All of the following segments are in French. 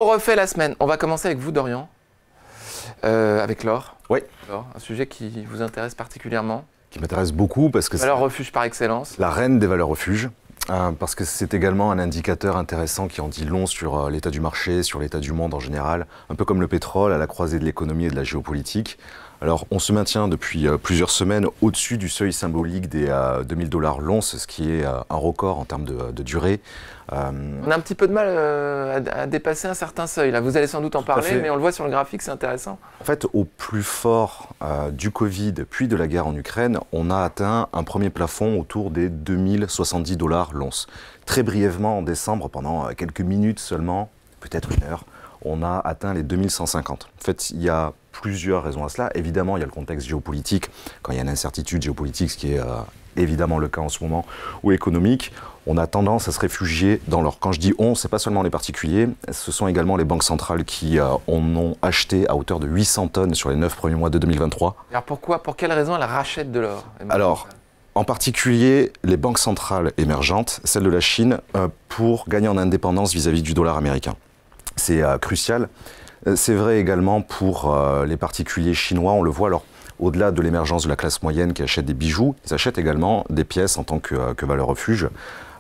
On refait la semaine. On va commencer avec vous, Dorian, avec l'or. Oui. L'or, un sujet qui vous intéresse particulièrement. Qui m'intéresse beaucoup parce que c'est valeur refuge par excellence. La reine des valeurs refuges, parce que c'est également un indicateur intéressant qui en dit long sur l'état du marché, sur l'état du monde en général, un peu comme le pétrole à la croisée de l'économie et de la géopolitique. Alors on se maintient depuis plusieurs semaines au-dessus du seuil symbolique des $2000 l'once, ce qui est un record en termes de durée. On a un petit peu de mal à dépasser un certain seuil. Là. Vous allez sans doute en parler, mais on le voit sur le graphique, c'est intéressant. En fait, au plus fort du Covid, puis de la guerre en Ukraine, on a atteint un premier plafond autour des $2070 l'once. Très brièvement, en décembre, pendant quelques minutes seulement, peut-être une heure, on a atteint les 2150. En fait, il y a plusieurs raisons à cela. Évidemment, il y a le contexte géopolitique. Quand il y a une incertitude géopolitique, ce qui est évidemment le cas en ce moment, ou économique, on a tendance à se réfugier dans l'or. Quand je dis on, ce n'est pas seulement les particuliers, ce sont également les banques centrales qui en ont acheté à hauteur de 800 tonnes sur les 9 premiers mois de 2023. Alors pourquoi, pour quelles raisons elles rachètent de l'or? Alors, en particulier, les banques centrales émergentes, celle de la Chine, pour gagner en indépendance vis-à-vis du dollar américain. C'est crucial. C'est vrai également pour les particuliers chinois, on le voit. Alors, au-delà de l'émergence de la classe moyenne qui achète des bijoux, ils achètent également des pièces en tant que valeur refuge.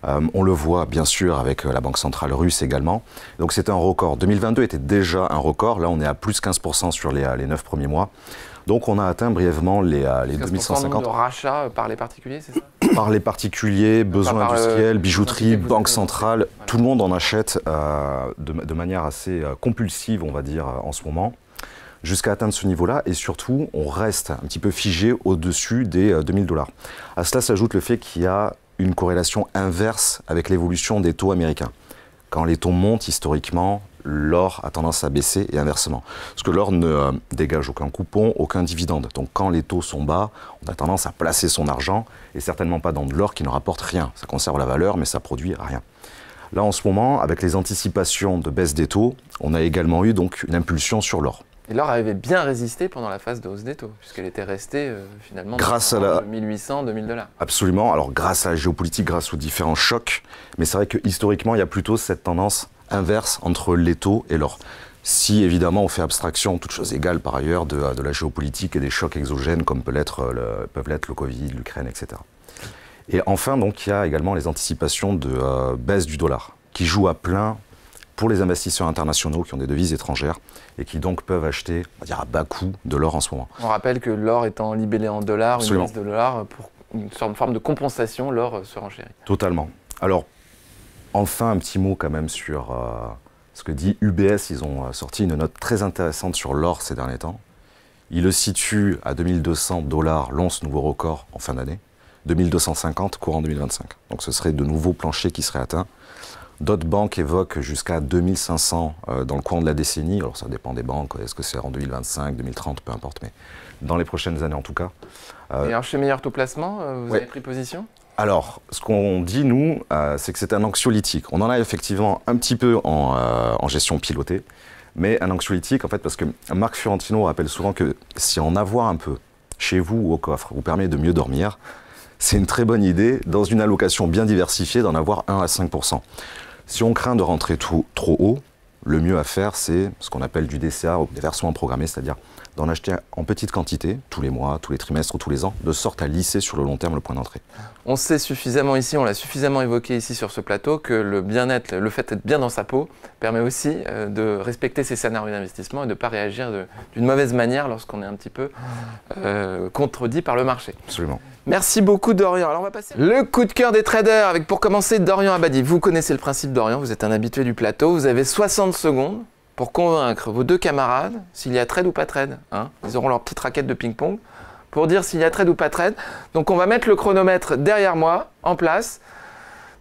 On le voit bien sûr avec la Banque centrale russe également. Donc c'est un record. 2022 était déjà un record. Là, on est à plus 15% sur les 9 premiers mois. Donc on a atteint brièvement les 2150. De rachats par les particuliers, c'est ça? Par les particuliers, besoins industriels, bijouterie, banque centrale, voilà. Tout le monde en achète de manière assez compulsive, on va dire, en ce moment, jusqu'à atteindre ce niveau-là. Et surtout, on reste un petit peu figé au-dessus des $2000. À cela s'ajoute le fait qu'il y a une corrélation inverse avec l'évolution des taux américains. Quand les taux montent historiquement, l'or a tendance à baisser et inversement. Parce que l'or ne dégage aucun coupon, aucun dividende. Donc quand les taux sont bas, on a tendance à placer son argent et certainement pas dans de l'or qui ne rapporte rien. Ça conserve la valeur mais ça produit rien. Là en ce moment, avec les anticipations de baisse des taux, on a également eu donc une impulsion sur l'or. Et l'or avait bien résisté pendant la phase de hausse des taux, puisqu'elle était restée finalement grâce à la 1800-2000 $. Absolument, alors grâce à la géopolitique, grâce aux différents chocs, mais c'est vrai que historiquement, il y a plutôt cette tendance inverse entre les taux et l'or. Si évidemment on fait abstraction, toutes choses égales par ailleurs, de la géopolitique et des chocs exogènes comme peuvent l'être le Covid, l'Ukraine, etc. Et enfin, donc, il y a également les anticipations de baisse du dollar, qui jouent à plein pour les investisseurs internationaux qui ont des devises étrangères et qui donc peuvent acheter, on va dire à bas coût, de l'or en ce moment. On rappelle que l'or étant libellé en dollars, absolument. Une baisse de dollars, pour une forme de compensation, l'or se renchérit. Totalement. Alors, enfin, un petit mot quand même sur ce que dit UBS. Ils ont sorti une note très intéressante sur l'or ces derniers temps. Ils le situent à $2200 l'once, nouveau record en fin d'année. 2250 courant 2025. Donc ce serait de nouveaux planchers qui seraient atteints. D'autres banques évoquent jusqu'à 2500 dans le courant de la décennie. Alors ça dépend des banques, est-ce que c'est en 2025, 2030, peu importe, mais dans les prochaines années en tout cas. Et alors chez Meilleur Taux Placement, vous avez pris position? Alors, ce qu'on dit, nous, c'est que c'est un anxiolytique. On en a effectivement un petit peu en gestion pilotée, mais un anxiolytique, en fait, parce que Marc Fiorentino rappelle souvent que si en avoir un peu chez vous ou au coffre vous permet de mieux dormir, c'est une très bonne idée, dans une allocation bien diversifiée, d'en avoir 1 à 5%. Si on craint de rentrer trop haut, le mieux à faire, c'est ce qu'on appelle du DCA, ou des versements programmés, c'est-à-dire d'en acheter en petite quantité, tous les mois, tous les trimestres ou tous les ans, de sorte à lisser sur le long terme le point d'entrée. On sait suffisamment ici, on l'a suffisamment évoqué ici sur ce plateau, que le bien-être, le fait d'être bien dans sa peau, permet aussi de respecter ses scénarios d'investissement et de ne pas réagir d'une mauvaise manière lorsqu'on est un petit peu contredit par le marché. Absolument. Merci beaucoup Dorian. Alors on va passer le coup de cœur des traders avec pour commencer Dorian Abadi. Vous connaissez le principe Dorian, vous êtes un habitué du plateau, vous avez 60 secondes pour convaincre vos deux camarades s'il y a trade ou pas trade. Hein, ils auront leur petite raquette de ping-pong pour dire s'il y a trade ou pas trade. Donc on va mettre le chronomètre derrière moi, en place.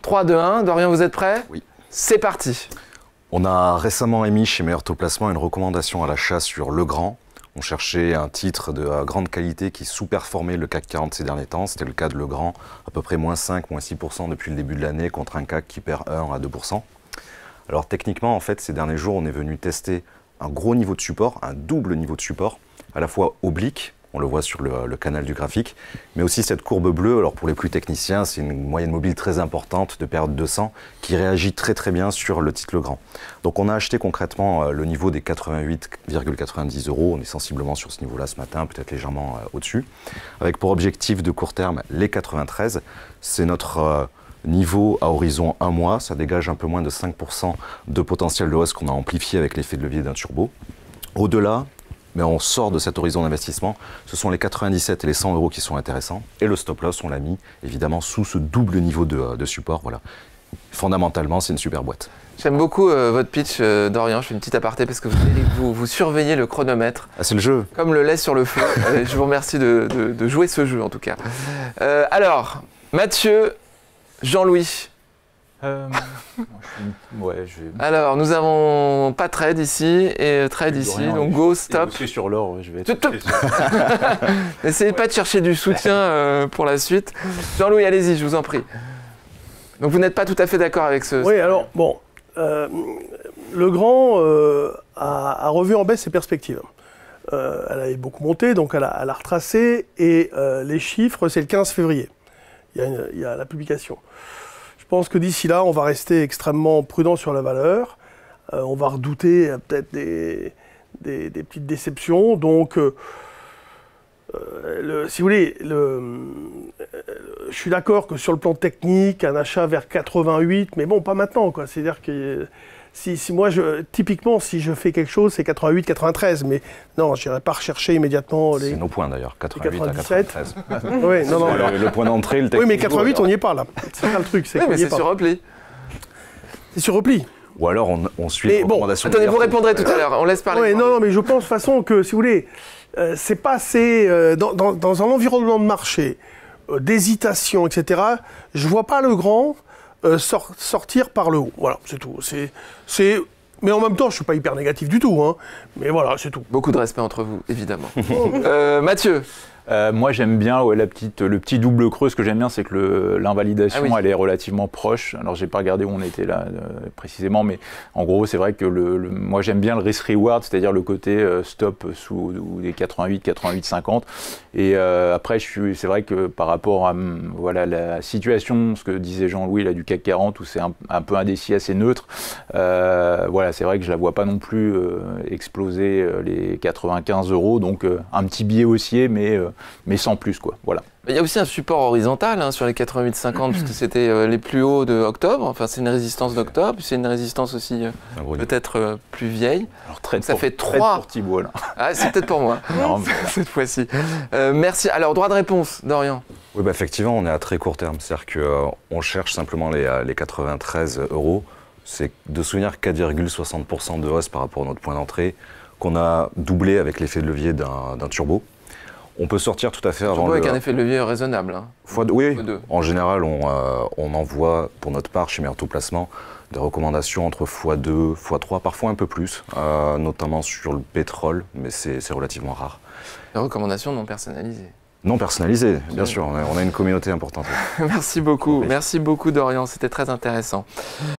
3, 2, 1. Dorian, vous êtes prêt? Oui. C'est parti. On a récemment émis chez Meilleur Taux Placement une recommandation à l'achat sur Legrand. On cherchait un titre de grande qualité qui sous-performait le CAC 40 ces derniers temps. C'était le cas de Legrand, à peu près moins 5, moins 6% depuis le début de l'année contre un CAC qui perd 1 à 2%. Alors techniquement, en fait, ces derniers jours, on est venu tester un gros niveau de support, un double niveau de support, à la fois oblique, On le voit sur le canal du graphique. Mais aussi cette courbe bleue, alors pour les plus techniciens, c'est une moyenne mobile très importante de période 200 qui réagit très très bien sur le titre Legrand. Donc on a acheté concrètement le niveau des 88,90 €. On est sensiblement sur ce niveau-là ce matin, peut-être légèrement au-dessus. Avec pour objectif de court terme les 93. C'est notre niveau à horizon 1 mois. Ça dégage un peu moins de 5% de potentiel de hausse qu'on a amplifié avec l'effet de levier d'un turbo. Au-delà, mais on sort de cet horizon d'investissement, ce sont les 97 et les 100 € qui sont intéressants. Et le stop loss, on l'a mis évidemment sous ce double niveau de support. Voilà. Fondamentalement, c'est une super boîte. J'aime beaucoup votre pitch, Dorian. Je fais une petite aparté parce que vous surveillez le chronomètre. Ah, c'est le jeu. Comme le lait sur le feu. Je vous remercie de jouer ce jeu en tout cas. Alors, Mathieu, Jean-Louis. Alors, nous avons pas trade ici et trade ici, donc go, stop. Je suis sur l'or, je vais être... N'essayez pas de chercher du soutien pour la suite. Jean-Louis, allez-y, je vous en prie. Donc, vous n'êtes pas tout à fait d'accord avec ce... Oui, alors, bon, Legrand a revu en baisse ses perspectives. Elle avait beaucoup monté, donc elle a retracé, et les chiffres, c'est le 15 février. Il y a la publication. Je pense que d'ici là, on va rester extrêmement prudent sur la valeur. On va redouter peut-être des petites déceptions. Donc, si vous voulez, je suis d'accord que sur le plan technique, un achat vers 88, mais bon, pas maintenant, quoi. C'est-à-dire que si moi, typiquement, si je fais quelque chose, c'est 88, 93, mais non, je n'irai pas rechercher immédiatement les... C'est nos points d'ailleurs, 88 97. à 93. Oui, non, non. Le point d'entrée, le technique. Oui, mais 88, on n'y est pas, là. C'est ça le truc. Oui, mais c'est sur repli. C'est sur repli. Ou alors on suit les recommandations. Attendez, vous répondrez tout à l'heure, on laisse parler. Oui, non, mais je pense de toute façon que, si vous voulez, c'est pas assez... dans un environnement de marché, d'hésitation, etc., je vois pas Legrand sortir par le haut. Voilà, c'est tout. Mais en même temps, je suis pas hyper négatif du tout, hein. Mais voilà, c'est tout. Beaucoup de respect entre vous, évidemment. Mathieu. Moi, j'aime bien le petit double creux. Ce que j'aime bien, c'est que l'invalidation, elle est relativement proche. Alors, j'ai pas regardé où on était là précisément, mais en gros, c'est vrai que moi, j'aime bien le risk-reward, c'est-à-dire le côté stop sous des 88, 88, 50. Et après, c'est vrai que par rapport à la situation, ce que disait Jean-Louis là du CAC 40, où c'est un peu indécis, assez neutre. C'est vrai que je la vois pas non plus exploser les 95 €. Donc, un petit billet haussier, mais sans plus, quoi. Voilà. Il y a aussi un support horizontal sur les 88,50 parce que c'était les plus hauts de octobre. Enfin, c'est une résistance d'octobre, c'est une résistance aussi peut-être plus vieille. Alors, ça fait 3. Pour Thibault, là. Ah, c'est peut-être pour moi cette fois-ci. Merci. Alors, droit de réponse, Dorian. Oui, effectivement, on est à très court terme. C'est-à-dire qu'on cherche simplement les 93 €. C'est de souvenir 4,60% de hausse par rapport à notre point d'entrée qu'on a doublé avec l'effet de levier d'un turbo. On peut sortir tout à fait avant avec un effet de levier raisonnable. Hein. Oui, en général, on envoie pour notre part chez Merto Placement des recommandations entre x2, x3, parfois un peu plus, notamment sur le pétrole, mais c'est relativement rare. Des recommandations non personnalisées. Non personnalisées, bien sûr, on a une communauté importante. Merci beaucoup, Dorian, c'était très intéressant.